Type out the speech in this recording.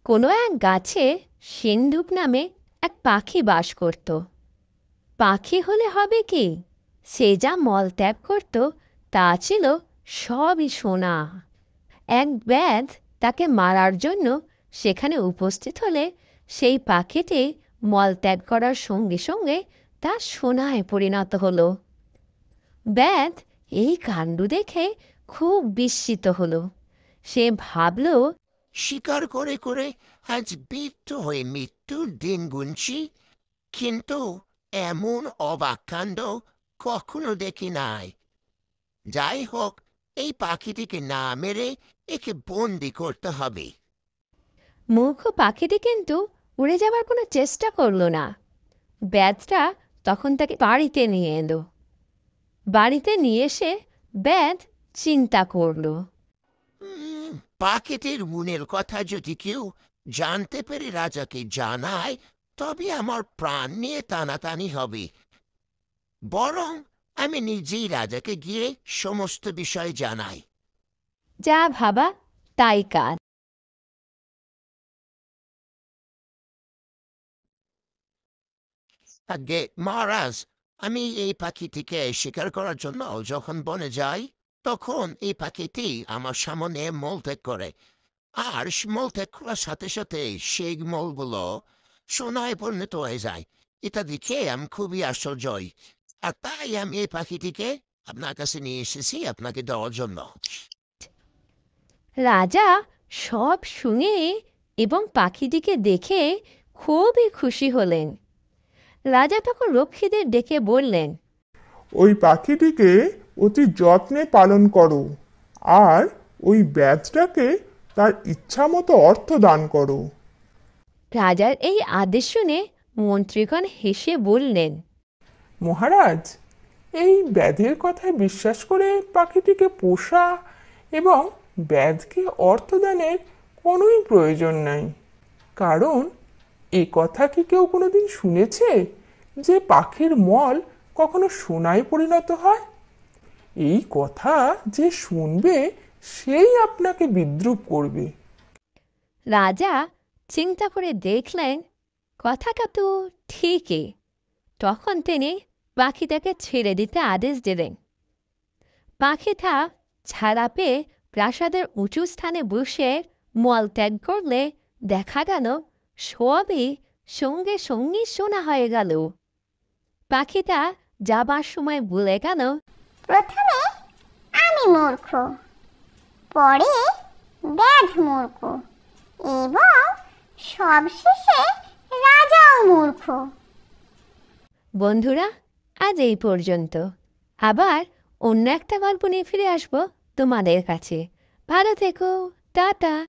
কোনো এক গাছে সিন্ধুক নামে এক পাখি বাস করত। পাখি হলে হবে কি, সে যা মল ত্যাগ করত তা ছিল সবই সোনা। এক ব্যাধ তাকে মারার জন্য সেখানে উপস্থিত হলে সেই পাখিটি মলত্যাগ করার সঙ্গে সঙ্গে তা সোনায় পরিণত হলো। ব্যাধ এই কাণ্ড দেখে খুব বিস্মিত হলো। সে ভাবল, শিকার করে করে আজ বৃদ্ধ হয়ে মৃত্যুর দিন গুনছি, কিন্তু এমন অবাক কাণ্ড কখনো দেখি নাই। যাই হোক, এই পাখিটিকে না মেরে একে বন্দি করতে হবে। মূর্খ পাখিটি কিন্তু উড়ে যাবার কোনো চেষ্টা করলো না। ব্যাধটা তখন তাকে বাড়িতে নিয়ে এলো। বাড়িতে নিয়ে এসে ব্যাধ চিন্তা করলো। উম, পাখিটির মনের কথা যদি কেউ জানতে পেরে রাজাকে জানায়, তবে আমার প্রাণ নিয়ে টানাটানি হবে। বরং আমি নিজেই রাজাকে গিয়ে সমস্ত বিষয় জানাই। যা ভাবা তাই কাজ। আগে মহারাজ, আমি এই পাখিটিকে শিকার করার জন্য যখন বনে যাই, তখন এই পাখিটি আমার সামনে মলত্যাগ করে। আর মলত্যাগ করার সাথে সাথে সেই মলগুলো সোনায় পরিণত হয়ে যায়। এটা দেখে আমি খুবই আশ্চর্য হই। আর তাই আমি এই পাখিটিকে আপনার কাছে নিয়ে এসেছি আপনাকে দেওয়ার জন্য। রাজা সব শুনে এবং পাখিটিকে দেখে খুবই খুশি হলেন। রাজা তখন রক্ষীদের ডেকে বললেন, ওই পাখিটিকে অতি যত্নে পালন করো, আর ওই ব্যাধটাকে তার ইচ্ছামতো অর্থ দান করো। রাজার এই আদেশ শুনে মন্ত্রীগণ হেসে বললেন, মহারাজ, এই ব্যাধের কথায় বিশ্বাস করে পাখিটিকে পোষা এবং ব্যাধকে অর্থদানের কোনোই প্রয়োজন নাই। কারণ এ কথা কি কেউ কোনোদিন শুনেছে যে পাখির মল কখনো সোনায় পরিণত হয়? এই কথা যে শুনবে সেই আপনাকে বিদ্রূপ করবে। রাজা চিন্তা করে দেখলেন কথাটা তো ঠিকই। তখন তিনি পাখিটাকে ছেড়ে দিতে আদেশ দিলেন। পাখিটা ছাড়া পেয়ে প্রাসাদের উঁচু স্থানে বসে মল ত্যাগ করলে দেখা গেল সবই সঙ্গে সঙ্গে শোনা হয়ে গেল। পাখিটা যাবার সময় বলে গেল, প্রথমে আমি মূর্খ, পরে ব্যাধ মূর্খ, এবং সবশেষে রাজাও মূর্খ। বন্ধুরা, আজ এই পর্যন্ত। আবার অন্য একটা গল্প নিয়ে ফিরে আসবো তোমাদের কাছে। ভালো থেকো। টাটা।